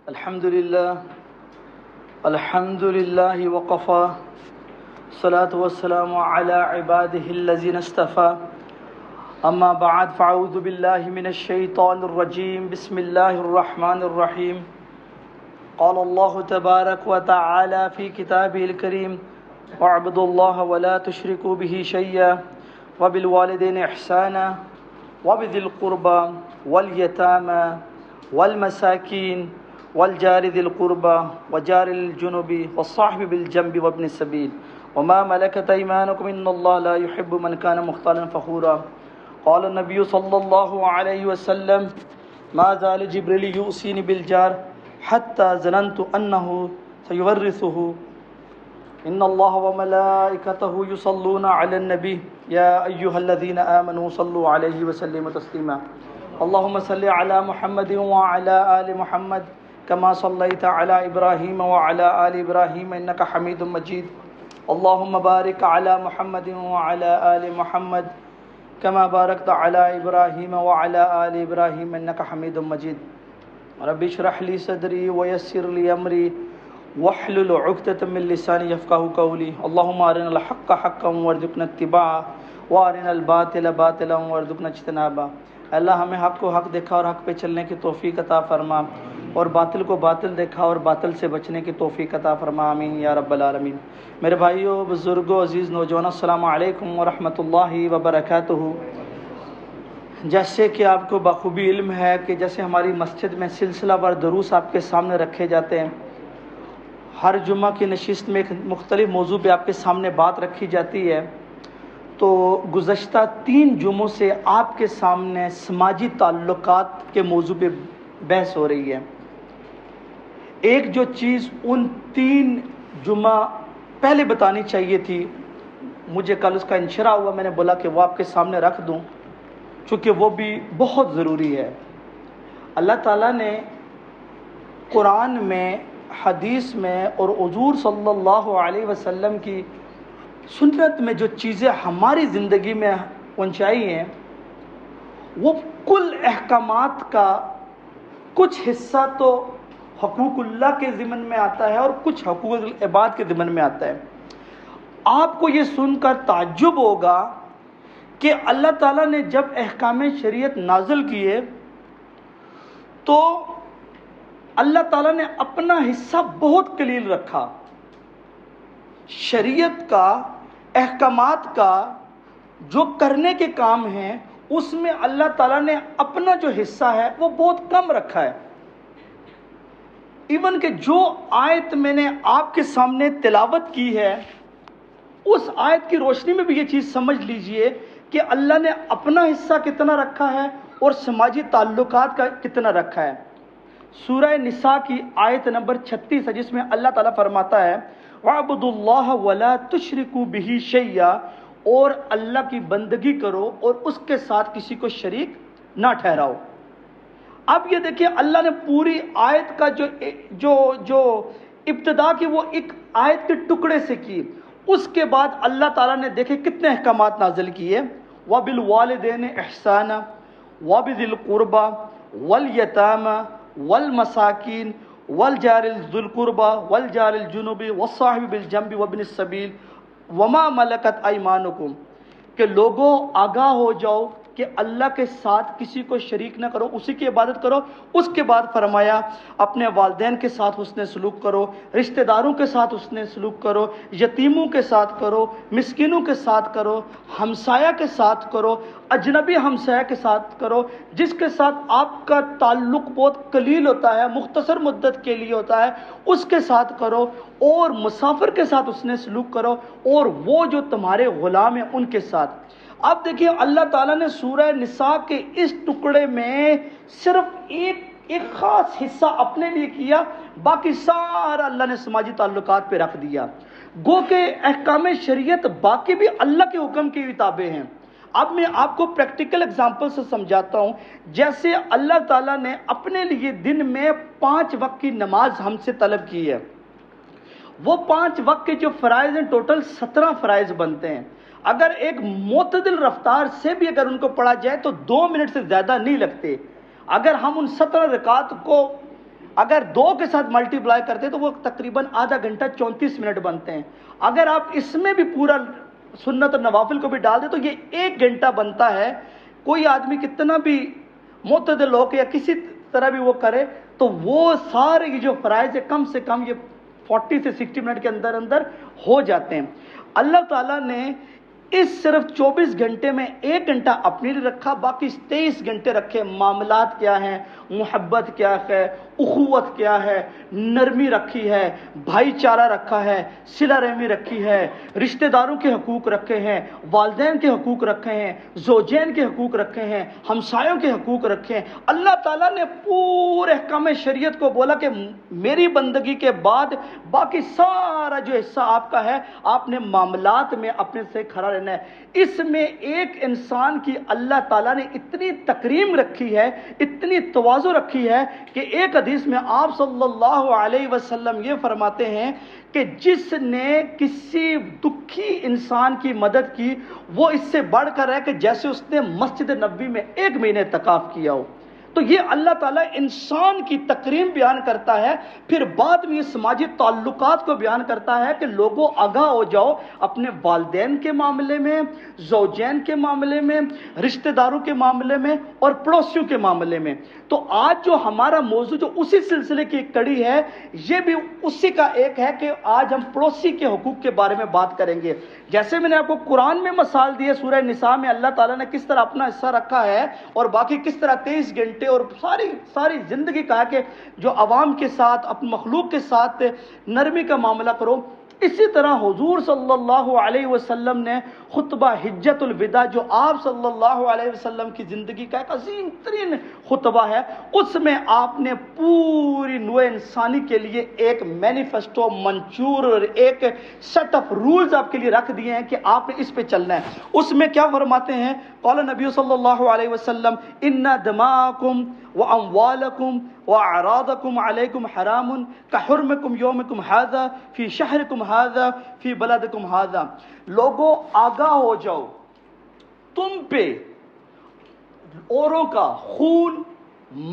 الحمد لله وقفا الصلاة والسلام على عباده الذين اصطفى أما بعد فأعوذ بالله من الشيطان الرجيم بسم الله الرحمن الرحيم قال الله تبارك وتعالى في كتابه الكريم واعبدوا الله ولا تشركوا به شيئا وبالوالدين إحسانا وبذي القربى واليتامى والمساكين والجار ذي القربى وجار الجنب والصاحب بالجنب وابن السبيل وما ملكت أيمانكم إن الله لا يحب من كان مختالا فخورا قال النبي صلى الله عليه وسلم ما زال جبريل يوصيني بالجار حتى ظننت أنه سيورثه إن الله وملائكته يصلون على النبي يا أيها الذين آمنوا صلوا عليه وسلموا تسليما اللهم صل على محمد وعلى آل محمد كما صليت على إبراهيم وعلى آل إبراهيم إنك حميد مجيد اللهم بارك على محمد وعلى آل محمد كما باركت على إبراهيم وعلى آل إبراهيم إنك حميد مجيد رب اشرح لي صدري ويسر لي أمري واحلل عقدة من لساني يفقهوا قولي اللهم أرنا الحق حقا وارزقنا اتباعه وأرنا الباطل باطلا وارزقنا اجتنابه اللہ ہمیں حق کو حق دیکھا اور حق پہ چلنے کی توفیق عطا فرما اور باطل کو باطل دیکھا اور باطل سے بچنے کی توفیق عطا فرما آمین یا رب العالمین۔ میرے بھائیوں، بزرگوں، عزیز نوجوانوں، السلام علیکم ورحمۃ اللہ وبرکاتہ۔ جیسے کہ آپ کو بخوبی علم ہے کہ جیسے ہماری مسجد میں سلسلہ وار دروس آپ کے سامنے رکھے جاتے ہیں، ہر جمعہ کی نشست میں ایک مختلف موضوع پہ آپ کے سامنے بات رکھی جاتی ہے، تو گزشتہ 3 جمعوں سے آپ کے سامنے سماجی تعلقات کے موضوع پہ بحث ہو رہی ہے۔ ایک جو چیز ان 3 جمعہ پہلے بتانی چاہیے تھی، مجھے کل اس کا انشراح ہوا، میں نے بولا کہ وہ آپ کے سامنے رکھ دوں چونکہ وہ بھی بہت ضروری ہے۔ اللہ تعالیٰ نے قرآن میں، حدیث میں اور حضور صلی اللہ علیہ وسلم کی سنت میں جو چیزیں ہماری زندگی میں پہنچائی ہیں، وہ کل احکامات کا کچھ حصہ تو حقوق اللہ کے ضمن میں آتا ہے اور کچھ حقوق العباد کے ضمن میں آتا ہے۔ آپ کو یہ سن کر تعجب ہوگا کہ اللہ تعالیٰ نے جب احکام شریعت نازل کیے تو اللہ تعالیٰ نے اپنا حصہ بہت قلیل رکھا۔ شریعت کا، احکامات کا جو کرنے کے کام ہیں، اس میں اللہ تعالیٰ نے اپنا جو حصہ ہے وہ بہت کم رکھا ہے۔ ایون کہ جو آیت میں نے آپ کے سامنے تلاوت کی ہے، اس آیت کی روشنی میں بھی یہ چیز سمجھ لیجئے کہ اللہ نے اپنا حصہ کتنا رکھا ہے اور سماجی تعلقات کا کتنا رکھا ہے۔ سورہ نساء کی آیت نمبر 36 ہے، جس میں اللہ تعالیٰ فرماتا ہے وَاعْبُدُوا اللَّهَ وَلَا تُشْرِكُوا بِهِ شَيْئًا، اور اللہ کی بندگی کرو اور اس کے ساتھ کسی کو شریک نہ ٹھہراؤ۔ اب یہ دیکھیں، اللہ نے پوری آیت کا جو ابتدا کی وہ ایک آیت کے ٹکڑے سے کی، اس کے بعد اللہ تعالیٰ نے دیکھے کتنے احکامات نازل کیے۔ وَبِالْوَالِدَيْنِ إِحْسَانًا وَبِذِي الْقُرْبَى وَالْيَتَامَى وَالْمَسَاكِينِ وَالْجَارِ ذِي الْقُرْبَى وَالْجَارِ الْجُنُبِ وَالصَّاحِبِ بِالْجَنبِ وَابْنِ السَّبِيلِ وَمَا مَلَكَتْ أَيْمَانُكُمْ، کہ لوگوں آگاہ ہو جاؤ کہ اللہ کے ساتھ کسی کو شریک نہ کرو، اسی کی عبادت کرو۔ اس کے بعد فرمایا اپنے والدین کے ساتھ حسن سلوک کرو، رشتہ داروں کے ساتھ حسن سلوک کرو، یتیموں کے ساتھ کرو، مسکینوں کے ساتھ کرو، ہمسایہ کے ساتھ کرو، اجنبی ہمسایہ کے ساتھ کرو، جس کے ساتھ آپ کا تعلق بہت قلیل ہوتا ہے، مختصر مدت کے لیے ہوتا ہے، اس کے ساتھ کرو، اور مسافر کے ساتھ حسن سلوک کرو، اور وہ جو تمہارے غلام ہیں ان کے ساتھ۔ اب دیکھیے، اللہ تعالیٰ نے سورہ نساء کے اس ٹکڑے میں صرف ایک خاص حصہ اپنے لیے کیا، باقی سارا اللہ نے سماجی تعلقات پہ رکھ دیا۔ گو کہ احکام شریعت باقی بھی اللہ کے حکم کی کتابیں ہیں۔ اب میں آپ کو پریکٹیکل اگزامپل سے سمجھاتا ہوں۔ جیسے اللہ تعالیٰ نے اپنے لیے دن میں 5 وقت کی نماز ہم سے طلب کی ہے، وہ 5 وقت کے جو فرائض ہیں، ٹوٹل 17 فرائض بنتے ہیں۔ اگر ایک معتدل رفتار سے بھی اگر ان کو پڑھا جائے تو 2 منٹ سے زیادہ نہیں لگتے۔ اگر ہم ان 17 رکعات کو اگر 2 کے ساتھ ملٹیپلائی کرتے ہیں تو وہ تقریباً آدھا گھنٹہ 34 منٹ بنتے ہیں. اگر آپ اس میں بھی پورا سنت اور نوافل کو بھی ڈال دیں تو یہ 1 گھنٹہ بنتا ہے. کوئی آدمی کتنا بھی معتدل ہو کے یا کسی طرح بھی وہ کرے تو وہ سارے یہ جو فرائض ہے کم سے کم یہ 40 سے 60 منٹ کے اندر اندر ہو جاتے ہیں. اللہ تعالیٰ نے اس صرف 24 گھنٹے میں 1 گھنٹہ اپنے لیے رکھا، باقی 23 گھنٹے رکھے. معاملات کیا ہیں، محبت کیا ہے، اخوت کیا ہے، نرمی رکھی ہے، بھائی چارہ رکھا ہے، صلہ رحمی رکھی ہے، رشتہ داروں کے حقوق رکھے ہیں، والدین کے حقوق رکھے ہیں، زوجین کے حقوق رکھے ہیں، ہمسایوں کے حقوق رکھے ہیں. اللہ تعالیٰ نے پورے احکام شریعت کو بولا کہ میری بندگی کے بعد باقی سارا جو حصہ آپ کا ہے آپ نے معاملات میں اپنے سے کھڑا رہنا ہے. اس میں ایک انسان کی اللہ تعالیٰ نے اتنی تکریم رکھی ہے، اتنی تواضع رکھی ہے کہ ایک حدیث میں آپ صلی اللہ علیہ وسلم یہ فرماتے ہیں کہ جس نے کسی دکھی انسان کی مدد کی وہ اس سے بڑھ کر ہے کہ جیسے اس نے مسجد نبوی میں 1 مہینے اعتکاف کیا ہو. تو یہ اللہ تعالیٰ انسان کی تکریم بیان کرتا ہے، پھر بعد میں یہ سماجی تعلقات کو بیان کرتا ہے کہ لوگوں آگاہ ہو جاؤ اپنے والدین کے معاملے میں، زوجین کے معاملے میں، رشتہ داروں کے معاملے میں اور پڑوسیوں کے معاملے میں. تو آج جو ہمارا موضوع جو اسی سلسلے کی ایک کڑی ہے، یہ بھی اسی کا ایک ہے کہ آج ہم پڑوسی کے حقوق کے بارے میں بات کریں گے. جیسے میں نے آپ کو قرآن میں مثال دی ہے، سورہ نساء میں اللہ تعالیٰ نے کس طرح اپنا حصہ رکھا ہے اور باقی کس طرح 23 گھنٹے اور ساری زندگی کہا کہ جو عوام کے ساتھ اپنے مخلوق کے ساتھ نرمی کا معاملہ کرو. اسی طرح حضور صلی اللہ علیہ وسلم نے خطبہ حجت الوداع جو آپ صلی اللہ علیہ وسلم کی زندگی کا ایک عظیم ترین خطبہ ہے، اس میں آپ نے پوری نوع انسانی کے لیے ایک مینیفیسٹو منشور اور ایک سیٹ آف رولز آپ کے لیے رکھ دیے ہیں کہ آپ نے اس پہ چلنا ہے. اس میں کیا فرماتے ہیں؟ قال نبی صلی اللہ علیہ وسلم ان دماءکم واموالکم واعراضکم علیکم حرام کحرمکم یومکم ھذا فی شہرکم ھذا فی بلدکم ھذا. لوگوں آگاہ ہو جاؤ، تم پہ اوروں کا خون،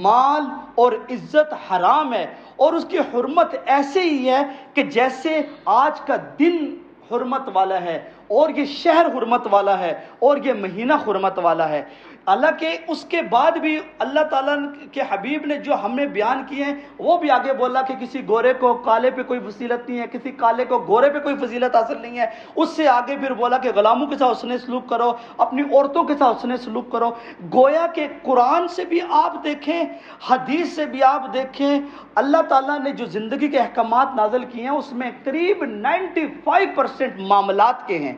مال اور عزت حرام ہے اور اس کی حرمت ایسے ہی ہے کہ جیسے آج کا دن حرمت والا ہے اور یہ شہر حرمت والا ہے اور یہ مہینہ حرمت والا ہے. حالانکہ اس کے بعد بھی اللہ تعالیٰ کے حبیب نے جو ہمیں بیان کیے ہیں وہ بھی آگے بولا کہ کسی گورے کو کالے پہ کوئی فضیلت نہیں ہے، کسی کالے کو گورے پہ کوئی فضیلت حاصل نہیں ہے. اس سے آگے پھر بولا کہ غلاموں کے ساتھ حسن سلوک کرو، اپنی عورتوں کے ساتھ حسن سلوک کرو. گویا کہ قرآن سے بھی آپ دیکھیں، حدیث سے بھی آپ دیکھیں، اللہ تعالیٰ نے جو زندگی کے احکامات نازل کیے ہیں اس میں قریب 95% معاملات کے ہیں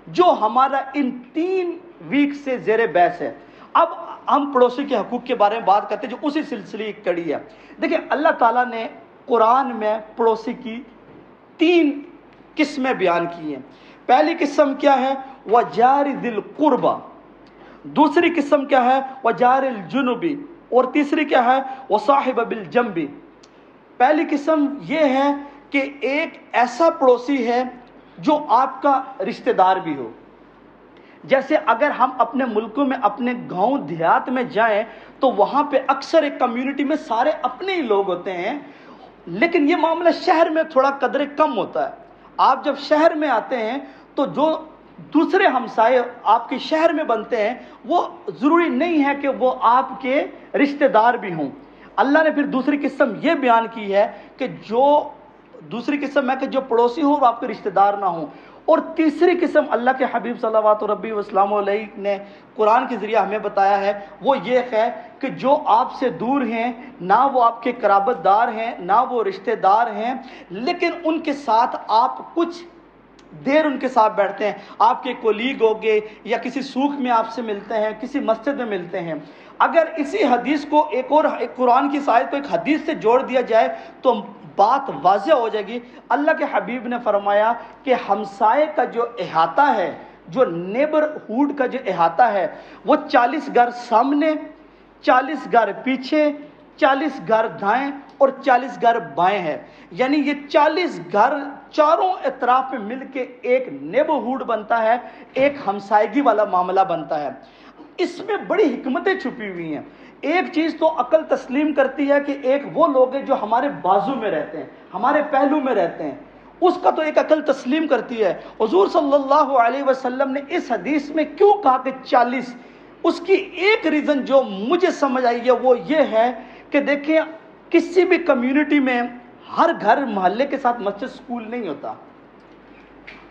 جو ہمارا ان 3 ویک سے زیر بحث ہے. اب ہم پڑوسی کے حقوق کے بارے میں بات کرتے ہیں جو اسی سلسلے کی کڑی ہے. دیکھیں اللہ تعالیٰ نے قرآن میں پڑوسی کی 3 قسمیں بیان کی ہیں. پہلی قسم کیا ہے؟ وَجَارِ ذِي الْقُرْبَى. دوسری قسم کیا ہے؟ وَجَارِ الْجُنُبِ. اور تیسری کیا ہے؟ وَصَاحِبَ بِالْجَنْبِ. پہلی قسم یہ ہے کہ ایک ایسا پڑوسی ہے جو آپ کا رشتہ دار بھی ہو. جیسے اگر ہم اپنے ملکوں میں اپنے گاؤں دیہات میں جائیں تو وہاں پہ اکثر ایک کمیونٹی میں سارے اپنے ہی لوگ ہوتے ہیں، لیکن یہ معاملہ شہر میں تھوڑا قدر کم ہوتا ہے. آپ جب شہر میں آتے ہیں تو جو دوسرے ہمسائے آپ کے شہر میں بنتے ہیں وہ ضروری نہیں ہے کہ وہ آپ کے رشتہ دار بھی ہوں. اللہ نے پھر دوسری قسم یہ بیان کی ہے کہ دوسری قسم ہے کہ جو پڑوسی ہو وہ آپ کے رشتہ دار نہ ہوں. اور تیسری قسم اللہ کے حبیب صلوات ربی وسلام علیہ نے قرآن کے ذریعے ہمیں بتایا ہے، وہ یہ ہے کہ جو آپ سے دور ہیں، نہ وہ آپ کے قرابت دار ہیں نہ وہ رشتہ دار ہیں، لیکن ان کے ساتھ آپ کچھ دیر ان کے ساتھ بیٹھتے ہیں. آپ کے کولیگ ہوگے یا کسی سوق میں آپ سے ملتے ہیں، کسی مسجد میں ملتے ہیں. اگر اسی حدیث کو ایک قرآن کی آیت کو ایک حدیث سے جوڑ دیا جائے تو بات واضح ہو جائے گی. اللہ کے حبیب نے فرمایا کہ ہمسائے کا جو احاطہ ہے، جو نیبرہوڈ کا جو احاطہ ہے، وہ 40 گھر سامنے، 40 گھر پیچھے، 40 گھر دائیں اور 40 گھر بائیں ہے. یعنی یہ 40 گھر چاروں اطراف میں مل کے ایک نیبرہوڈ بنتا ہے، ایک ہمسائیگی والا معاملہ بنتا ہے. اس میں بڑی حکمتیں چھپی ہوئی ہیں. ایک چیز تو عقل تسلیم کرتی ہے کہ ایک وہ لوگ ہیں جو ہمارے بازو میں رہتے ہیں، ہمارے پہلو میں رہتے ہیں، اس کا تو ایک عقل تسلیم کرتی ہے۔ حضور صلی اللہ علیہ وسلم نے اس حدیث میں کیوں کہا کہ 40، اس کی ایک ریزن جو مجھے سمجھ آئی ہے وہ یہ ہے کہ دیکھیں کسی بھی کمیونٹی میں ہر گھر محلے کے ساتھ مسجد سکول نہیں ہوتا۔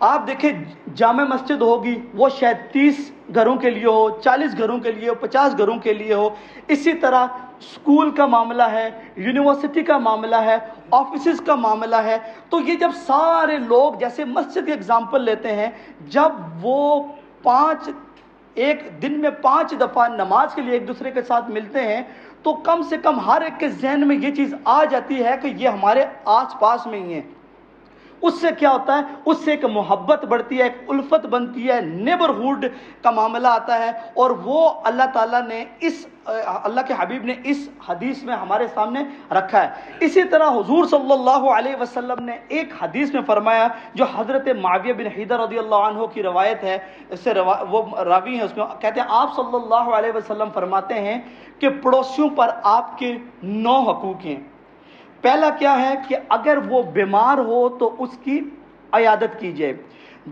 آپ دیکھیں جامع مسجد ہوگی وہ شاید 30 گھروں کے لیے ہو، 40 گھروں کے لیے ہو، 50 گھروں کے لیے ہو۔ اسی طرح سکول کا معاملہ ہے، یونیورسٹی کا معاملہ ہے، آفیسز کا معاملہ ہے۔ تو یہ جب سارے لوگ جیسے مسجد کی اگزامپل لیتے ہیں، جب وہ ایک دن میں 5 دفعہ نماز کے لیے ایک دوسرے کے ساتھ ملتے ہیں تو کم سے کم ہر ایک کے ذہن میں یہ چیز آ جاتی ہے کہ یہ ہمارے آس پاس میں ہی ہیں۔ اس سے کیا ہوتا ہے؟ اس سے ایک محبت بڑھتی ہے، ایک الفت بنتی ہے، نیبرہوڈ کا معاملہ آتا ہے، اور وہ اللہ تعالیٰ نے اللہ کے حبیب نے اس حدیث میں ہمارے سامنے رکھا ہے۔ اسی طرح حضور صلی اللہ علیہ وسلم نے ایک حدیث میں فرمایا جو حضرت معاویہ بن حیدر رضی اللہ عنہ کی روایت ہے، اس سے وہ راوی ہیں، اس میں کہتے ہیں آپ صلی اللہ علیہ وسلم فرماتے ہیں کہ پڑوسیوں پر آپ کے 9 حقوق ہیں۔ پہلا کیا ہے کہ اگر وہ بیمار ہو تو اس کی عیادت کی جائے۔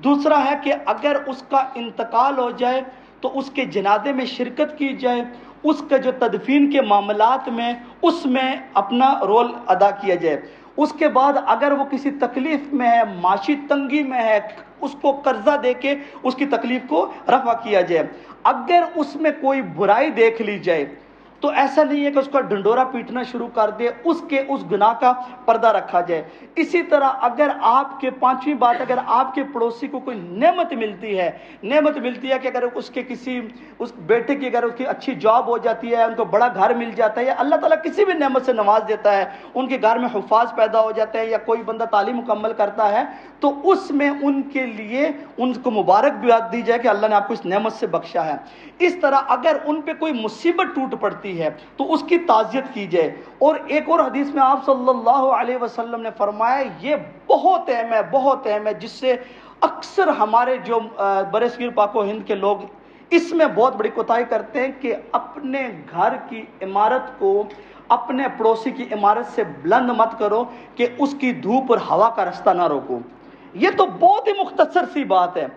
دوسرا ہے کہ اگر اس کا انتقال ہو جائے تو اس کے جنازے میں شرکت کی جائے، اس کے جو تدفین کے معاملات میں اس میں اپنا رول ادا کیا جائے۔ اس کے بعد اگر وہ کسی تکلیف میں ہے، معاشی تنگی میں ہے، اس کو قرضہ دے کے اس کی تکلیف کو رفع کیا جائے۔ اگر اس میں کوئی برائی دیکھ لی جائے تو ایسا نہیں ہے کہ اس کا ڈنڈورا پیٹنا شروع کر دے، اس گناہ کا پردہ رکھا جائے۔ اسی طرح اگر آپ کے 5ویں بات، اگر آپ کے پڑوسی کو کوئی نعمت ملتی ہے کہ اگر اس بیٹے کی اگر اس کی اچھی جاب ہو جاتی ہے، ان کو بڑا گھر مل جاتا ہے، یا اللہ تعالیٰ کسی بھی نعمت سے نواز دیتا ہے، ان کے گھر میں حفاظ پیدا ہو جاتے ہیں، یا کوئی بندہ تعلیم مکمل کرتا ہے، تو اس میں ان کے لیے ان کو مبارک بھی دی جائے کہ اللہ نے آپ کو اس نعمت سے بخشا ہے۔ اس طرح اگر ان پہ کوئی مصیبت ٹوٹ پڑتی ہے تو اس کی تعزیت کی جائے۔ اور ایک اور حدیث میں آپ صلی اللہ علیہ وسلم نے فرمایا یہ بہت اہم ہے، جس سے اکثر ہمارے جو برصغیر پاک و ہند کے لوگ اس میں بہت بڑی کوتاہی کرتے ہیں کہ اپنے گھر کی عمارت کو اپنے پڑوسی کی عمارت سے بلند مت کرو کہ اس کی دھوپ اور ہوا کا رستہ نہ روکو۔ یہ تو بہت ہی مختصر سی بات ہے۔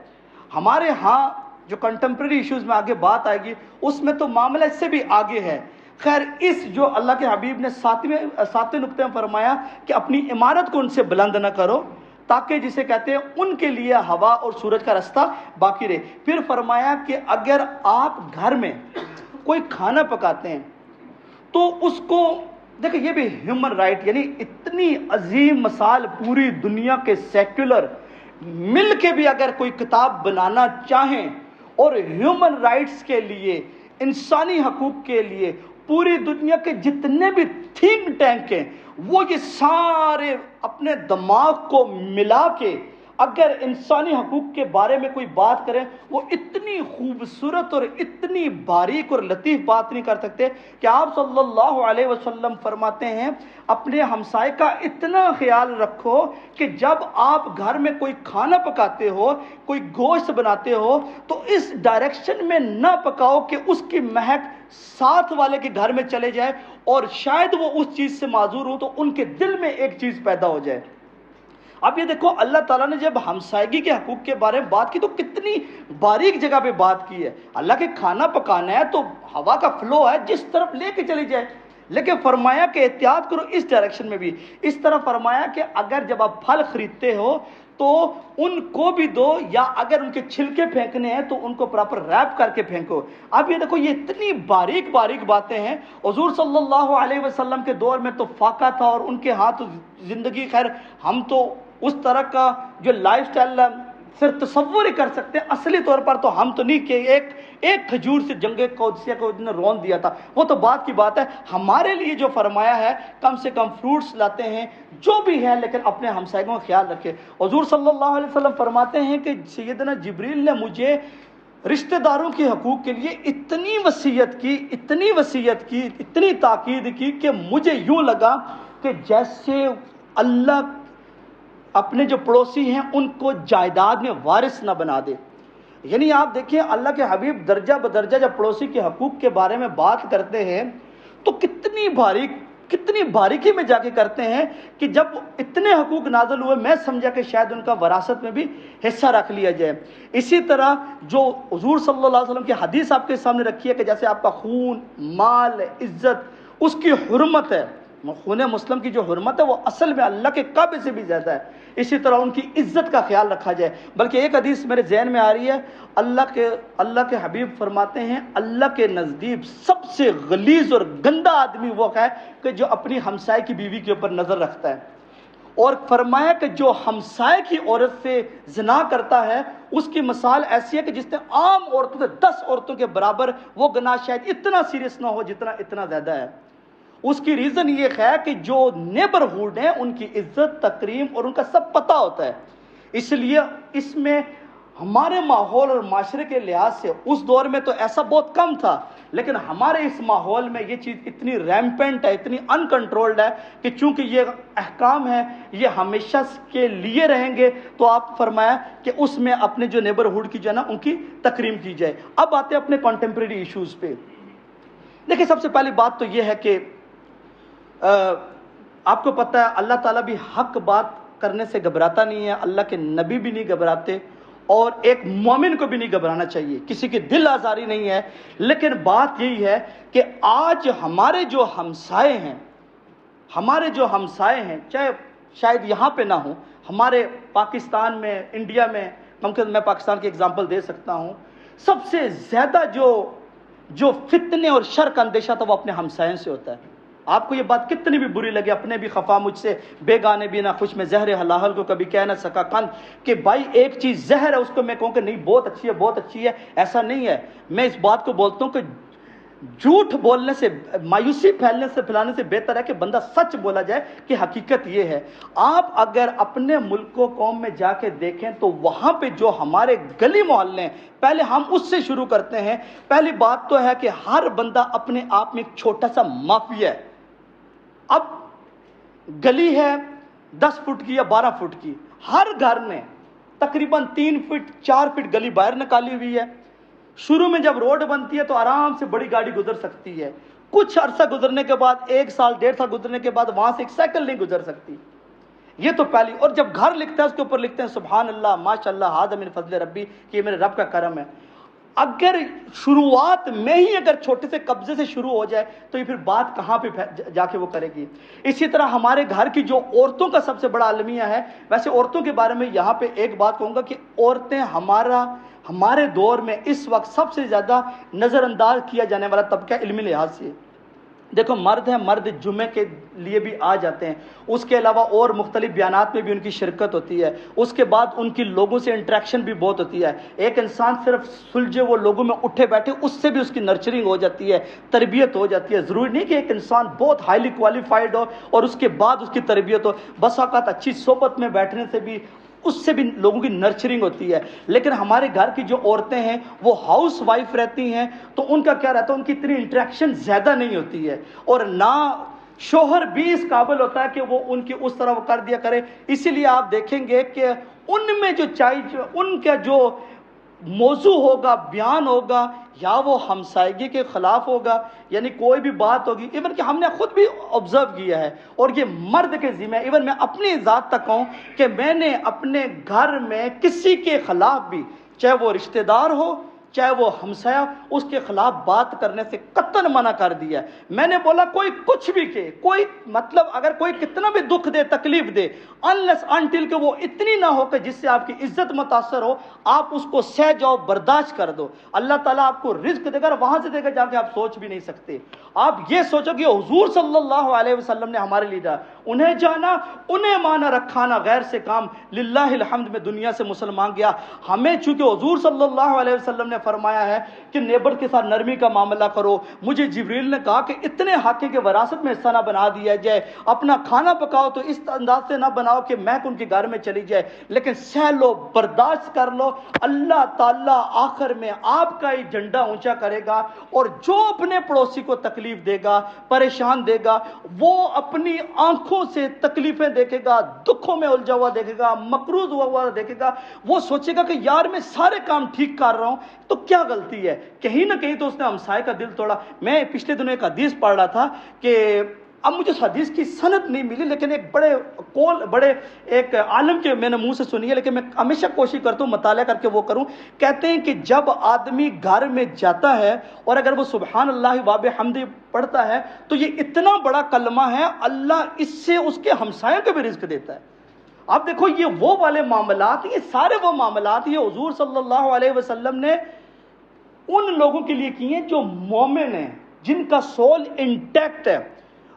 ہمارے ہاں جو کنٹمپریری ایشوز میں آگے بات آئے گی اس میں تو معاملہ اس سے بھی آگے ہے۔ خیر، اس جو اللہ کے حبیب نے 7ویں نقطے میں فرمایا کہ اپنی عمارت کو ان سے بلند نہ کرو تاکہ جسے کہتے ہیں ان کے لیے ہوا اور سورج کا رستہ باقی رہے۔ پھر فرمایا کہ اگر آپ گھر میں کوئی کھانا پکاتے ہیں تو اس کو دیکھیں، یہ بھی ہیومن رائٹ، یعنی اتنی عظیم مثال پوری دنیا کے سیکولر مل کے بھی اگر کوئی کتاب بنانا چاہیں اور ہیومن رائٹس کے لیے، انسانی حقوق کے لیے پوری دنیا کے جتنے بھی تھنک ٹینک ہیں وہ یہ سارے اپنے دماغ کو ملا کے اگر انسانی حقوق کے بارے میں کوئی بات کریں، وہ اتنی خوبصورت اور اتنی باریک اور لطیف بات نہیں کر سکتے کہ آپ صلی اللہ علیہ وسلم فرماتے ہیں اپنے ہمسائے کا اتنا خیال رکھو کہ جب آپ گھر میں کوئی کھانا پکاتے ہو، کوئی گوشت بناتے ہو تو اس ڈائریکشن میں نہ پکاؤ کہ اس کی مہک ساتھ والے کے گھر میں چلے جائے اور شاید وہ اس چیز سے معذور ہو تو ان کے دل میں ایک چیز پیدا ہو جائے۔ اب یہ دیکھو، اللہ تعالیٰ نے جب ہمسائیگی کے حقوق کے بارے میں بات کی تو کتنی باریک جگہ پہ بات کی ہے۔ اللہ کے کھانا پکانا ہے تو ہوا کا فلو ہے، جس طرف لے کے چلی جائے، لیکن فرمایا کہ احتیاط کرو اس ڈائریکشن میں بھی۔ اس طرح فرمایا کہ اگر جب آپ پھل خریدتے ہو تو ان کو بھی دو، یا اگر ان کے چھلکے پھینکنے ہیں تو ان کو پراپر ریپ کر کے پھینکو۔ اب یہ دیکھو، یہ اتنی باریک باریک باتیں ہیں۔ حضور صلی اللہ علیہ وسلم کے دور میں تو فاقہ تھا اور ان کے ہاتھ زندگی، خیر ہم تو اس طرح کا جو لائف سٹائل صرف تصور ہی کر سکتے ہیں، اصلی طور پر تو ہم تو نہیں کہ ایک کھجور سے جنگ قادسیہ کو انہوں نے رون دیا تھا، وہ تو بات کی بات ہے۔ ہمارے لیے جو فرمایا ہے کم سے کم فروٹس لاتے ہیں جو بھی ہے، لیکن اپنے ہمسائیوں کا خیال رکھے۔ حضور صلی اللہ علیہ وسلم فرماتے ہیں کہ سیدنا جبریل نے مجھے رشتہ داروں کے حقوق کے لیے اتنی وصیت کی، اتنی تاکید کی کہ مجھے یوں لگا کہ جیسے اللہ اپنے جو پڑوسی ہیں ان کو جائیداد میں وارث نہ بنا دے۔ یعنی آپ دیکھیں، اللہ کے حبیب درجہ بدرجہ جب پڑوسی کے حقوق کے بارے میں بات کرتے ہیں تو کتنی باریکی میں جا کے کرتے ہیں کہ جب اتنے حقوق نازل ہوئے میں سمجھا کہ شاید ان کا وراثت میں بھی حصہ رکھ لیا جائے۔ اسی طرح جو حضور صلی اللہ علیہ وسلم کی حدیث آپ کے سامنے رکھی ہے کہ جیسے آپ کا خون، مال، عزت، اس کی حرمت ہے، خون مسلم کی جو حرمت ہے وہ اصل میں اللہ کے کعبے سے بھی زیادہ ہے، اسی طرح ان کی عزت کا خیال رکھا جائے۔ بلکہ ایک حدیث میرے ذہن میں آ رہی ہے، اللہ کے حبیب فرماتے ہیں اللہ کے نزدیک سب سے غلیظ اور گندا آدمی وہ ہے کہ جو اپنی ہمسائے کی بیوی کے اوپر نظر رکھتا ہے، اور فرمایا کہ جو ہمسائے کی عورت سے زنا کرتا ہے اس کی مثال ایسی ہے کہ جس نے عام عورتوں سے 10 عورتوں کے برابر وہ گناہ شاید اتنا سیریس نہ ہو جتنا اتنا زیادہ ہے۔ اس کی ریزن یہ ہے کہ جو نیبرہوڈ ہیں ان کی عزت، تکریم اور ان کا سب پتہ ہوتا ہے، اس لیے اس میں ہمارے ماحول اور معاشرے کے لحاظ سے اس دور میں تو ایسا بہت کم تھا، لیکن ہمارے اس ماحول میں یہ چیز اتنی ریمپنٹ ہے، اتنی ان کنٹرولڈ ہے کہ چونکہ یہ احکام ہے یہ ہمیشہ کے لیے رہیں گے، تو آپ فرمایا کہ اس میں اپنے جو نیبرہوڈ کی جو ہے نا ان کی تکریم کی جائے۔ اب آتے ہیں اپنے کنٹمپریری ایشوز پہ۔ دیکھیں سب سے پہلی بات تو یہ ہے کہ آپ کو پتہ ہے اللہ تعالیٰ بھی حق بات کرنے سے گھبراتا نہیں ہے، اللہ کے نبی بھی نہیں گھبراتے، اور ایک مومن کو بھی نہیں گھبرانا چاہیے، کسی کی دل آزاری نہیں ہے۔ لیکن بات یہی ہے کہ آج ہمارے جو ہمسائے ہیں چاہے شاید یہاں پہ نہ ہوں، ہمارے پاکستان میں، انڈیا میں، ممکن میں پاکستان کی اگزامپل دے سکتا ہوں، سب سے زیادہ جو فتنے اور شر کا اندیشہ تھا وہ اپنے ہمسائوں سے ہوتا ہے۔ آپ کو یہ بات کتنی بھی بری لگے، اپنے بھی خفا مجھ سے، بیگانے بھی نہ خوش، میں زہر حلاحل کو کبھی کہہ نہ سکا قند، کہ بھائی ایک چیز زہر ہے اس کو میں کہوں کہ نہیں بہت اچھی ہے بہت اچھی ہے، ایسا نہیں ہے۔ میں اس بات کو بولتا ہوں کہ جھوٹ بولنے سے، مایوسی پھیلانے سے بہتر ہے کہ بندہ سچ بولا جائے کہ حقیقت یہ ہے۔ آپ اگر اپنے ملک و قوم میں جا کے دیکھیں تو وہاں پہ جو ہمارے گلی محلے ہیں، پہلے ہم اس سے شروع کرتے ہیں۔ پہلی بات تو ہے کہ ہر بندہ اپنے آپ میں ایک چھوٹا سا مافیا ہے۔ اب گلی ہے 10 فٹ کی یا 12 فٹ کی، ہر گھر نے تقریباً 3 فٹ 4 فٹ گلی باہر نکالی ہوئی ہے۔ شروع میں جب روڈ بنتی ہے تو آرام سے بڑی گاڑی گزر سکتی ہے، کچھ عرصہ گزرنے کے بعد 1 سال 1.5 سال گزرنے کے بعد وہاں سے ایک سائیکل نہیں گزر سکتی۔ یہ تو پہلی، اور جب گھر لکھتا ہے اس کے اوپر لکھتے ہیں سبحان اللہ ماشاء اللہ ھذا من فضل ربی، کہ یہ میرے رب کا کرم ہے۔ اگر شروعات میں ہی اگر چھوٹے سے قبضے سے شروع ہو جائے تو یہ پھر بات کہاں پہ جا کے وہ کرے گی۔ اسی طرح ہمارے گھر کی جو عورتوں کا سب سے بڑا المیہ ہے، ویسے عورتوں کے بارے میں یہاں پہ ایک بات کہوں گا کہ عورتیں ہمارے دور میں اس وقت سب سے زیادہ نظر انداز کیا جانے والا طبقہ علمی لحاظ سے۔ دیکھو مرد ہیں، مرد جمعے کے لیے بھی آ جاتے ہیں، اس کے علاوہ اور مختلف بیانات میں بھی ان کی شرکت ہوتی ہے، اس کے بعد ان کی لوگوں سے انٹریکشن بھی بہت ہوتی ہے۔ ایک انسان صرف سلجھے وہ لوگوں میں اٹھے بیٹھے، اس سے بھی اس کی نرچرنگ ہو جاتی ہے، تربیت ہو جاتی ہے۔ ضروری نہیں کہ ایک انسان بہت ہائیلی کوالیفائڈ ہو اور اس کے بعد اس کی تربیت ہو، بس اوقات اچھی صحبت میں بیٹھنے سے بھی اس سے بھی لوگوں کی نرچرنگ ہوتی ہے۔ لیکن ہمارے گھر کی جو عورتیں ہیں وہ ہاؤس وائف رہتی ہیں تو ان کا کیا رہتا ہے، ان کی اتنی انٹریکشن زیادہ نہیں ہوتی ہے، اور نہ شوہر بھی اس قابل ہوتا ہے کہ وہ ان کی اس طرح وہ کر دیا کرے۔ اسی لیے آپ دیکھیں گے کہ ان میں جو ان کا جو موضوع ہوگا، بیان ہوگا، یا وہ ہمسائیگی کے خلاف ہوگا، یعنی کوئی بھی بات ہوگی، ایون کہ ہم نے خود بھی آبزرو کیا ہے، اور یہ مرد کے ذمہ، ایون میں اپنی ذات تک کہوں کہ میں نے اپنے گھر میں کسی کے خلاف بھی، چاہے وہ رشتہ دار ہو چاہے وہ ہمسایہ، اس کے خلاف بات کرنے سے قطعاً منع کر دیا ہے۔ میں نے بولا کوئی کچھ بھی کہ کوئی مطلب اگر کوئی کتنا بھی دکھ دے، تکلیف دے، unless until کہ وہ اتنی نہ ہو کہ جس سے آپ کی عزت متاثر ہو، آپ اس کو سہ جاؤ، برداشت کر دو۔ اللہ تعالیٰ آپ کو رزق دے گا، وہاں سے دے گا جا کے آپ سوچ بھی نہیں سکتے۔ آپ یہ سوچو کہ حضور صلی اللہ علیہ وسلم نے ہمارے لیے کہا، انہیں جانا انہیں مانا، رکھانا غیر سے کام، للہ الحمد میں دنیا سے مسلمان گیا۔ ہمیں چونکہ حضور صلی اللہ علیہ وسلم نے فرمایا ہے کہ نیبر کے ساتھ نرمی کا معاملہ کرو، مجھے جبریل نے کہا کہ اتنے حاکم کے وراثت میں حصہ نہ بنا دیا جائے، اپنا کھانا پکاؤ تو اس انداز سے نہ بناؤ کہ مہک ان کے گھر میں چلی جائے، لیکن سہ لو، برداشت کر لو، اللہ تعالیٰ آخر میں آپ کا ہی جھنڈا اونچا کرے گا، اور جو اپنے پڑوسی کو تکلیف دے گا، پریشان دے گا، وہ اپنی آنکھوں آنکھوں سے تکلیفیں دیکھے گا، دکھوں میں الجھا ہوا دیکھے گا، مقروض ہوا دیکھے گا، وہ سوچے گا کہ یار میں سارے کام ٹھیک کر رہا ہوں تو کیا غلطی ہے؟ کہیں نہ کہیں تو اس نے ہمسائے کا دل توڑا۔ میں پچھلے دنوں ایک حدیث پڑھ رہا تھا کہ اب مجھے اس حدیث کی سند نہیں ملی، لیکن ایک بڑے ایک عالم کے میں نے منہ سے سنی ہے، لیکن میں ہمیشہ کوشش کرتا ہوں مطالعہ کر کے وہ کروں۔ کہتے ہیں کہ جب آدمی گھر میں جاتا ہے اور اگر وہ سبحان اللہ و بحمدہ پڑھتا ہے تو یہ اتنا بڑا کلمہ ہے، اللہ اس سے اس کے ہمسایوں کو بھی رزق دیتا ہے۔ اب دیکھو یہ وہ والے معاملات، یہ سارے وہ معاملات یہ حضور صلی اللہ علیہ وسلم نے ان لوگوں کے لیے کیے ہیں جو مومن ہیں، جن کا سول انٹیکٹ ہے۔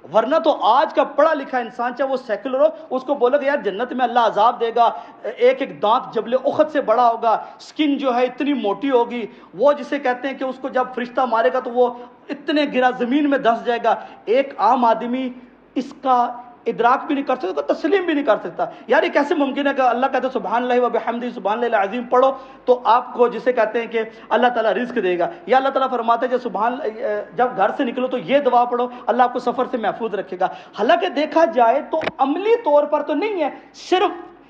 ورنہ تو آج کا پڑھا لکھا انسان چاہے وہ سیکولر ہو، اس کو بولو گے یار جنت میں اللہ عذاب دے گا، ایک ایک دانت جبل اخد سے بڑا ہوگا، سکن جو ہے اتنی موٹی ہوگی، وہ جسے کہتے ہیں کہ اس کو جب فرشتہ مارے گا تو وہ اتنے گرا زمین میں دھس جائے گا۔ ایک عام آدمی اس کا ادراک بھی نہیں کر سکتا، تسلیم بھی نہیں کر سکتا۔ یار یہ کیسے ممکن ہے کہ اللہ کہتے ہیں سبحان اللہ و بحمدہ سبحان اللہ العظیم پڑھو تو آپ کو جسے کہتے ہیں کہ اللہ تعالیٰ رزق دے گا، یا اللہ تعالیٰ فرماتا ہے جب گھر سے نکلو تو یہ دعا پڑھو اللہ آپ کو سفر سے محفوظ رکھے گا۔ حالانکہ دیکھا جائے تو عملی طور پر تو نہیں ہے،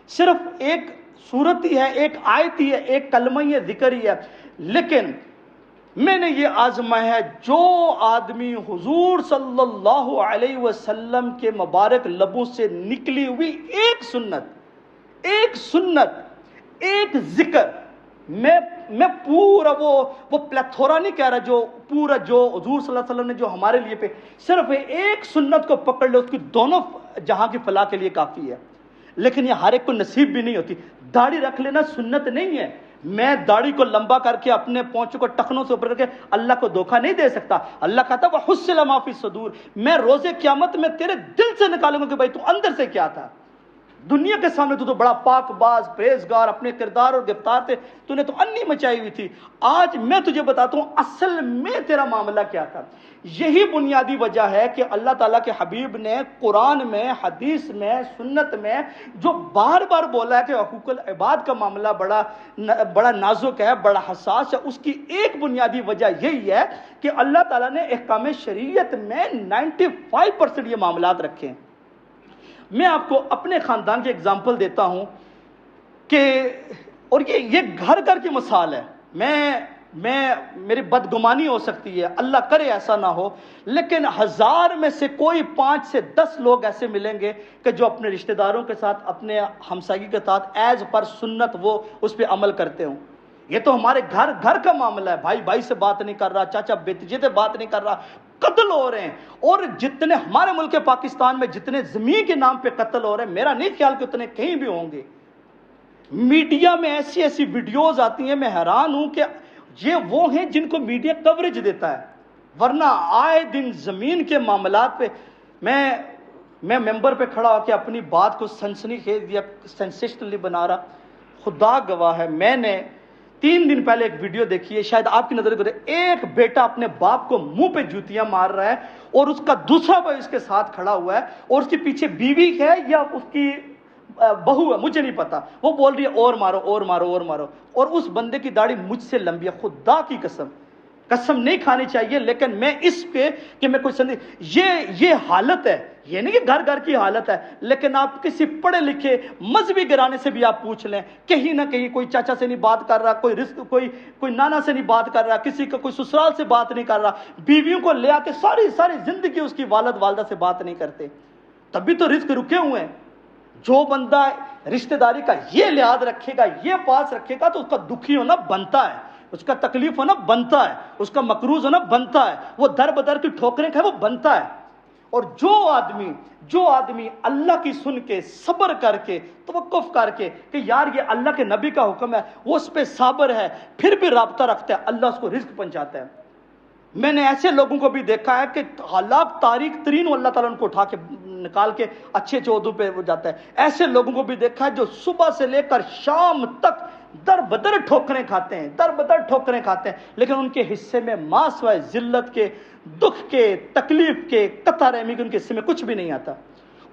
صرف ایک صورت ہی ہے، ایک آیت ہی ہے، ایک کلمہ ہی ہے، ذکر ہی ہے۔ لیکن میں نے یہ آزمایا ہے، جو آدمی حضور صلی اللہ علیہ وسلم کے مبارک لبوں سے نکلی ہوئی ایک سنت ایک ذکر، میں پورا وہ پلیتھورا نہیں کہہ رہا، جو پورا جو حضور صلی اللہ علیہ وسلم نے جو ہمارے لیے پہ صرف ایک سنت کو پکڑ لے، اس کی دونوں جہاں کی فلاح کے لیے کافی ہے۔ لیکن یہ ہر ایک کو نصیب بھی نہیں ہوتی۔ داڑھی رکھ لینا سنت نہیں ہے۔ میں داڑھی کو لمبا کر کے اپنے پونچوں کو ٹخنوں سے اوپر کر کے اللہ کو دھوکہ نہیں دے سکتا۔ اللہ کہتا ہے وَحُصِّلَ مَا فِي الصُّدُورِ، میں روز قیامت میں تیرے دل سے نکالوں گا کہ بھائی تو اندر سے کیا تھا۔ دنیا کے سامنے تو بڑا پاک باز پرہیزگار اپنے کردار اور گفتار تھے، تو نے تو انی مچائی ہوئی تھی۔ آج میں تجھے بتاتا ہوں اصل میں تیرا معاملہ کیا تھا۔ یہی بنیادی وجہ ہے کہ اللہ تعالیٰ کے حبیب نے قرآن میں، حدیث میں، سنت میں جو بار بار بولا ہے کہ حقوق العباد کا معاملہ بڑا نازک ہے، بڑا حساس ہے، اس کی ایک بنیادی وجہ یہی ہے کہ اللہ تعالیٰ نے احکام شریعت میں 95% یہ معاملات رکھے ہیں۔ میں آپ کو اپنے خاندان کی اگزامپل دیتا ہوں کہ اور یہ گھر گھر کی مثال ہے۔ میری بدگمانی ہو سکتی ہے، اللہ کرے ایسا نہ ہو، لیکن 1000 میں سے کوئی 5 سے 10 لوگ ایسے ملیں گے کہ جو اپنے رشتہ داروں کے ساتھ، اپنے ہمسائی کے ساتھ ایز پر سنت وہ اس پہ عمل کرتے ہوں۔ یہ تو ہمارے گھر کا معاملہ ہے، بھائی سے بات نہیں کر رہا، چاچا بھتیجے سے بات نہیں کر رہا، قتل ہو رہے ہیں۔ اور جتنے ہمارے ملک پاکستان میں جتنے زمین کے نام پہ قتل ہو رہے ہیں، میرا نہیں خیال کہ اتنے کہیں بھی ہوں گے۔ میڈیا میں ایسی ویڈیوز آتی ہیں، میں حیران ہوں کہ یہ وہ ہیں جن کو میڈیا کوریج دیتا ہے، ورنہ آئے دن زمین کے معاملات پہ میں ممبر پہ کھڑا ہو کے اپنی بات کو سنسنی خیز یا سینسیشنلی بنا رہا۔ خدا گواہ ہے، میں نے 3 دن پہلے ایک ویڈیو دیکھی ہے، شاید آپ کی نظر گزرے، ایک بیٹا اپنے باپ کو منہ پہ جوتیاں مار رہا ہے اور اس کا دوسرا بھائی اس کے ساتھ کھڑا ہوا ہے اور اس کے پیچھے بیوی ہے یا اس کی بہو ہے، مجھے نہیں پتا، وہ بول رہی ہے اور مارو اور مارو اور مارو، اور اس بندے کی داڑھی مجھ سے لمبی ہے۔ خدا کی قسم نہیں کھانی چاہیے، لیکن میں اس پہ کہ میں کوئی یہ حالت ہے، یہ نہیں کہ گھر کی حالت ہے، لیکن آپ کسی پڑھے لکھے مذہبی گرانے سے بھی آپ پوچھ لیں، کہیں نہ کہیں کوئی چاچا سے نہیں بات کر رہا، کوئی رزق کوئی نانا سے نہیں بات کر رہا، کسی کا کوئی سسرال سے بات نہیں کر رہا، بیویوں کو لے آتے ساری زندگی اس کی والدہ سے بات نہیں کرتے، تب بھی تو رزق رکے ہوئے ہیں۔ جو بندہ رشتہ داری کا یہ لحاظ رکھے گا، یہ پاس رکھے گا، تو اس کا دکھی ہونا بنتا ہے، اس کا تکلیف ہونا بنتا ہے، اس کا مقروض ہونا بنتا ہے، وہ در بدر کی ٹھوکریں کھائے وہ بنتا ہے۔ اور جو آدمی اللہ کی سن کے صبر کر کے توقف کر کے کہ یار یہ اللہ کے نبی کا حکم ہے، وہ اس پہ صابر ہے، پھر بھی رابطہ رکھتا ہے، اللہ اس کو رزق پہنچاتا ہے۔ میں نے ایسے لوگوں کو بھی دیکھا ہے کہ حالات تاریک ترین اللہ تعالیٰ ان کو اٹھا کے نکال کے اچھے عہدوں پہ جاتا ہے۔ ایسے لوگوں کو بھی دیکھا ہے جو صبح سے لے کر شام تک در بدر ٹھوکریں کھاتے ہیں، لیکن ان کے حصے میں ماں سوائے ذلت کے، دکھ کے، تکلیف کے، قطع رحمی کے ان کے حصے میں کچھ بھی نہیں آتا۔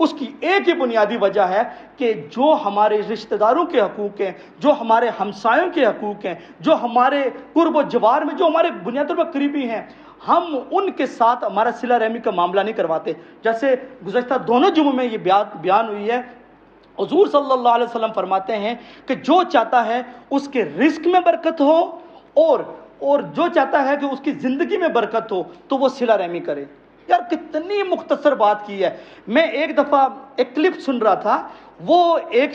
اس کی ایک ہی بنیادی وجہ ہے کہ جو ہمارے رشتہ داروں کے حقوق ہیں، جو ہمارے ہمسایوں کے حقوق ہیں، جو ہمارے قرب و جوار میں جو ہمارے بنیادی طور پر قریبی ہیں، ہم ان کے ساتھ ہمارا صلہ رحمی کا معاملہ نہیں کرواتے. جیسے گزشتہ دونوں جمعوں میں یہ بیان ہوئی ہے، حضور صلی اللہ علیہ وسلم فرماتے ہیں کہ جو چاہتا ہے اس کے رزق میں برکت ہو اور جو چاہتا ہے کہ اس کی زندگی میں برکت ہو تو وہ صلہ رحمی کرے. یار کتنی مختصر بات کی ہے. میں ایک دفعہ ایک کلپ سن رہا تھا، وہ ایک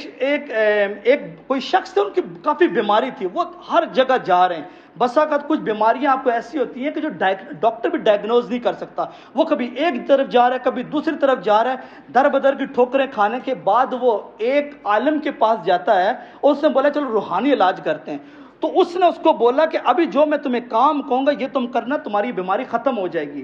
کوئی شخص تھے، ان کی کافی بیماری تھی، وہ ہر جگہ جا رہے ہیں. بسا اوقات کچھ بیماریاں آپ کو ایسی ہوتی ہیں کہ جو ڈاکٹر بھی ڈائگنوز نہیں کر سکتا. وہ کبھی ایک طرف جا رہا ہے، کبھی دوسری طرف جا رہا ہے. در بدر کی ٹھوکریں کھانے کے بعد وہ ایک عالم کے پاس جاتا ہے اور اس نے بولا چلو روحانی علاج کرتے ہیں. تو اس نے اس کو بولا کہ ابھی جو میں تمہیں کام کہوں گا یہ تم کرنا، تمہاری بیماری ختم ہو جائے گی.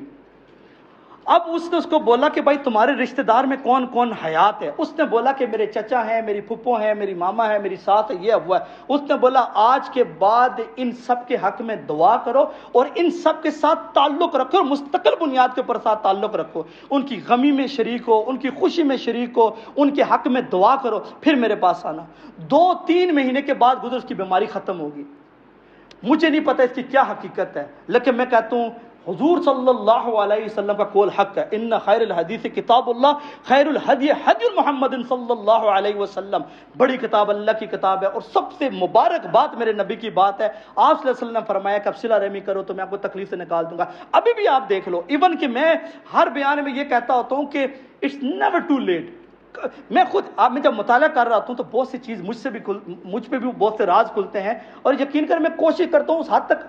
اب اس نے اس کو بولا کہ بھائی تمہارے رشتہ دار میں کون کون حیات ہے؟ اس نے بولا کہ میرے چچا ہیں، میری پھپھو ہیں، میری ماما ہے، میری ساس ہے، یہ ہوا ہے. اس نے بولا آج کے بعد ان سب کے حق میں دعا کرو اور ان سب کے ساتھ تعلق رکھو، اور مستقل بنیاد کے اوپر ساتھ تعلق رکھو. ان کی غمی میں شریک ہو، ان کی خوشی میں شریک ہو، ان کے حق میں دعا کرو، پھر میرے پاس آنا. 2-3 مہینے کے بعد گزر اس کی بیماری ختم ہوگی. مجھے نہیں پتا اس کی کیا حقیقت ہے، لیکن میں کہتا ہوں حضور صلی اللہ علیہ وسلم کا قول حق ہے. ان خیر الحدیث کتاب اللہ، خیر الہدی ہدی محمد صلی اللہ علیہ وسلم. بڑی کتاب اللہ کی کتاب ہے اور سب سے مبارک بات میرے نبی کی بات ہے. آپ صلی اللہ علیہ وسلم نے فرمایا کہ اب صلہ رحمی کرو تو میں آپ کو تکلیف سے نکال دوں گا. ابھی بھی آپ دیکھ لو، ایون کہ میں ہر بیان میں یہ کہتا ہوتا ہوں کہ اٹس نیور ٹو لیٹ. میں خود میں جب مطالعہ کر رہا ہوں تو بہت سی چیز مجھ پہ بھی بہت سے راز کھلتے ہیں، اور یقین کر میں کوشش کرتا ہوں اس حد تک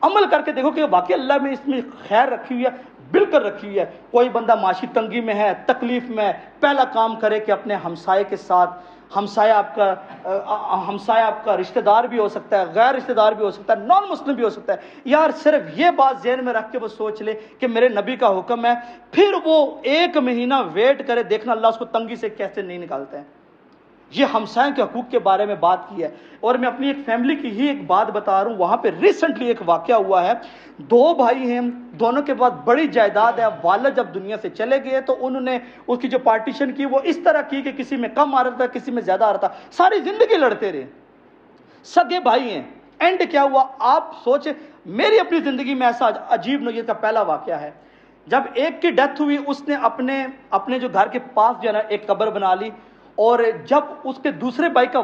عمل کر کے دیکھو کہ واقعی اللہ میں اس میں خیر رکھی ہوئی ہے، بالکل رکھی ہوئی ہے. کوئی بندہ معاشی تنگی میں ہے، تکلیف میں ہے، پہلا کام کرے کہ اپنے ہمسائے کے ساتھ، ہمسایہ آپ کا رشتہ دار بھی ہو سکتا ہے، غیر رشتہ دار بھی ہو سکتا ہے، نان مسلم بھی ہو سکتا ہے. یار صرف یہ بات ذہن میں رکھ کے وہ سوچ لے کہ میرے نبی کا حکم ہے، پھر وہ 1 مہینہ ویٹ کرے، دیکھنا اللہ اس کو تنگی سے کیسے نہیں نکالتے ہیں. یہ ہمسایوں کے حقوق کے بارے میں بات کی ہے. اور میں اپنی ایک فیملی کی ہی ایک بات بتا رہا ہوں. وہاں پہ ریسنٹلی ایک واقعہ ہوا ہے. 2 بھائی ہیں، دونوں کے پاس بڑی جائیداد ہے. والد جب دنیا سے چلے گئے تو انہوں نے اس کی جو پارٹیشن کی وہ اس طرح کی کہ کسی میں کم آ رہا تھا، کسی میں زیادہ آ رہا تھا. ساری زندگی لڑتے رہے. سگے بھائی ہیں. اینڈ کیا ہوا آپ سوچیں. میری اپنی زندگی میں ایسا عجیب نوعیت کا پہلا واقعہ ہے. جب ایک کی ڈیتھ ہوئی، اس نے اپنے جو گھر کے پاس جو ہے نا ایک قبر بنا لی، اور جب اس کے دوسرے بھائی کا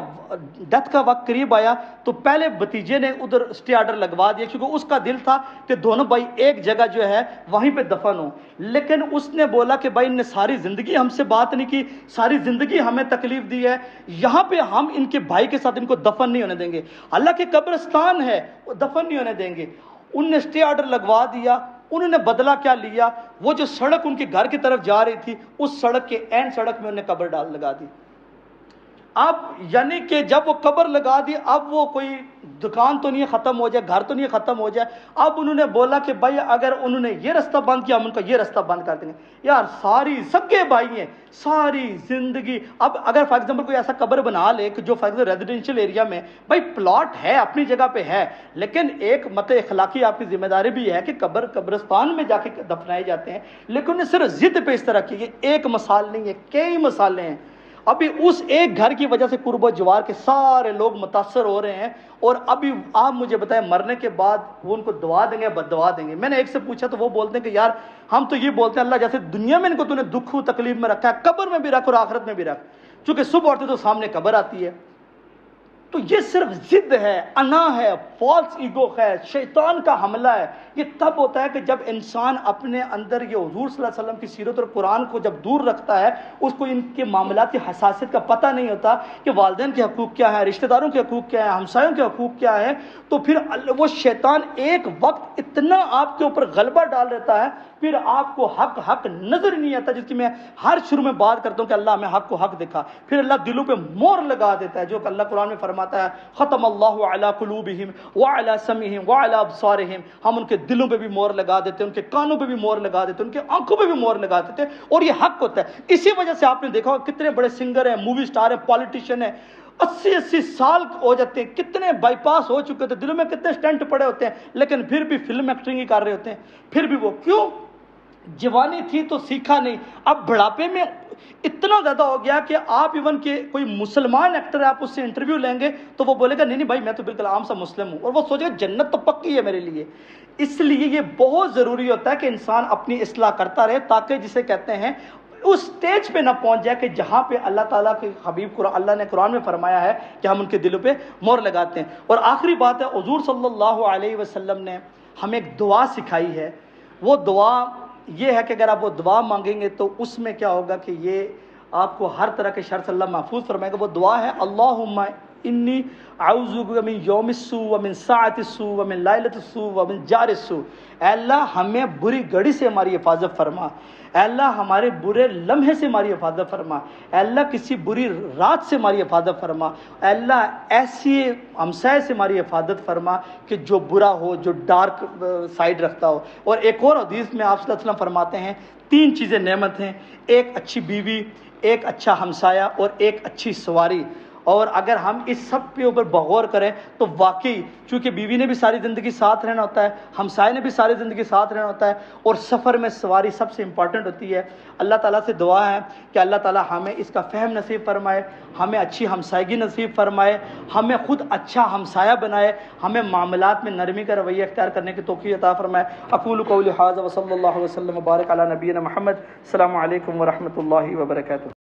ڈیتھ کا وقت قریب آیا تو پہلے بھتیجے نے ادھر اسٹے آرڈر لگوا دیا، کیونکہ اس کا دل تھا کہ دونوں بھائی ایک جگہ جو ہے وہیں پہ دفن ہوں. لیکن اس نے بولا کہ بھائی ان نے ساری زندگی ہم سے بات نہیں کی، ساری زندگی ہمیں تکلیف دی ہے، یہاں پہ ہم ان کے بھائی کے ساتھ ان کو دفن نہیں ہونے دیں گے. اللہ کے قبرستان ہے، وہ دفن نہیں ہونے دیں گے. ان نے اسٹے آرڈر لگوا دیا. انہوں نے بدلہ کیا لیا؟ وہ جو سڑک ان کے گھر کی طرف جا رہی تھی، اس سڑک کے اینڈ سڑک میں انہوں نے قبر لگا دی. اب یعنی کہ جب وہ قبر لگا دی، اب وہ کوئی دکان تو نہیں ختم ہو جائے، گھر تو نہیں ختم ہو جائے. اب انہوں نے بولا کہ بھائی اگر انہوں نے یہ رستہ بند کیا، ہم ان کا یہ رستہ بند کر دیں گے. یار ساری سگے بھائی ہیں، ساری زندگی. اب اگر فار ایگزامپل کوئی ایسا قبر بنا لے کہ جو فار ایگزامپل ریزیڈینشیل ایریا میں، بھائی پلاٹ ہے اپنی جگہ پہ ہے، لیکن ایک اخلاقی آپ کی ذمہ داری بھی ہے کہ قبرستان میں جا کے دفنائے جاتے ہیں. لیکن انہیں صرف ضد پہ اس طرح کی، یہ ایک مثال نہیں ہے، کئی مثالیں ہیں. ابھی اس ایک گھر کی وجہ سے قرب و جوار کے سارے لوگ متاثر ہو رہے ہیں. اور ابھی آپ مجھے بتائیں مرنے کے بعد وہ ان کو دعا دیں گے، بد دعا دیں گے؟ میں نے ایک سے پوچھا تو وہ بولتے ہیں کہ یار ہم تو یہ بولتے ہیں اللہ جیسے دنیا میں ان کو تو نے دکھ و تکلیف میں رکھا ہے، قبر میں بھی رکھ اور آخرت میں بھی رکھ. چونکہ صبح اٹھتے تو سامنے قبر آتی ہے. تو یہ صرف ضد ہے، انا ہے، فالس ایگو ہے، شیطان کا حملہ ہے. یہ تب ہوتا ہے کہ جب انسان اپنے اندر یہ حضور صلی اللہ علیہ وسلم کی سیرت اور قرآن کو جب دور رکھتا ہے، اس کو ان کے معاملات کی حساسیت کا پتہ نہیں ہوتا کہ والدین کے حقوق کیا ہے، رشتہ داروں کے حقوق کیا ہے، ہمسایوں کے حقوق کیا ہے. تو پھر وہ شیطان ایک وقت اتنا آپ کے اوپر غلبہ ڈال دیتا ہے، پھر آپ کو حق نظر نہیں آتا، جس کی میں ہر شروع میں بات کرتا ہوں کہ اللہ ہمیں حق کو حق دکھا. پھر اللہ دلوں پہ مور لگا دیتا ہے، جو کہ اللہ قرآن میں فرماتا ہے ختم اللہ علی قلوبہم وعلی سمعہم وعلی ابصارہم. ہم ان کے دلوں پہ بھی مور لگا دیتے، ان کے کانوں پہ بھی مور لگا دیتے، ان کے آنکھوں پہ بھی مور لگا دیتے. اور یہ حق ہوتا ہے. اسی وجہ سے آپ نے دیکھا کتنے بڑے سنگر ہیں، مووی سٹار ہیں، پالیٹیشین ہیں، 80 سال ہو جاتے ہیں، کتنے بائی پاس ہو چکے ہوتے ہیں، دلوں میں کتنے سٹنٹ پڑے ہوتے ہیں، لیکن پھر بھی فلم ایکٹنگ ہی کر رہے ہوتے ہیں. پھر بھی وہ کیوں؟ جوانی تھی تو سیکھا نہیں. اب بڑھاپے میں اتنا زیادہ ہو گیا کہ آپ ایون کہ کوئی مسلمان ایکٹر ہے آپ اس سے انٹرویو لیں گے تو وہ بولے گا نہیں بھائی میں تو بالکل عام سا مسلم ہوں، اور وہ سوچے گا جنت تو پکی ہے میرے لیے۔ اس لیے یہ بہت ضروری ہوتا ہے کہ انسان اپنی اصلاح کرتا رہے، تاکہ جسے کہتے ہیں اس سٹیج پہ نہ پہنچ جائے کہ جہاں پہ اللہ تعالیٰ کے حبیب اللہ نے قرآن میں فرمایا ہے کہ ہم ان کے دلوں پہ مہر لگاتے ہیں۔ اور آخری بات ہے، حضور صلی اللہ علیہ وسلم نے ہمیں ایک دعا سکھائی ہے، وہ دعا یہ ہے کہ اگر آپ وہ دعا مانگیں گے تو اس میں کیا ہوگا کہ یہ آپ کو ہر طرح کے شر سے اللہ محفوظ فرمائے گا۔ وہ دعا ہے اللہم انی اعوذ بک من یوم السوء ومن ساعۃ السوء ومن ليلۃ السوء ومن جار السوء۔ اے اللہ ہمیں بری گھڑی سے ہماری حفاظت فرما، اے اللہ ہمارے برے لمحے سے ہماری حفاظت فرما، اے اللہ کسی بری رات سے ہماری حفاظت فرما، اے اللہ ایسی ہمسائے سے ہماری حفاظت فرما کہ جو برا ہو، جو ڈارک سائڈ رکھتا ہو۔ اور ایک اور حدیث میں آپ صلی اللہ علیہ وسلم فرماتے ہیں 3 چیزیں نعمت ہیں، ایک اچھی بیوی، ایک اچھا ہمسایہ اور ایک اچھی سواری۔ اور اگر ہم اس سب پہ اوپر بغور کریں تو واقعی چونکہ بیوی نے بھی ساری زندگی ساتھ رہنا ہوتا ہے، ہمسائے نے بھی ساری زندگی ساتھ رہنا ہوتا ہے، اور سفر میں سواری سب سے امپورٹنٹ ہوتی ہے۔ اللہ تعالیٰ سے دعا ہے کہ اللہ تعالیٰ ہمیں اس کا فہم نصیب فرمائے، ہمیں اچھی ہمسائیگی نصیب فرمائے، ہمیں خود اچھا ہمسایہ بنائے، ہمیں معاملات میں نرمی کا رویہ اختیار کرنے کی توفیق عطا فرمائے۔ اقول قولی ھذا وصلی اللہ وسلم وبارک علی نبینا محمد۔ السلام علیکم ورحمۃ اللہ وبرکاتہ۔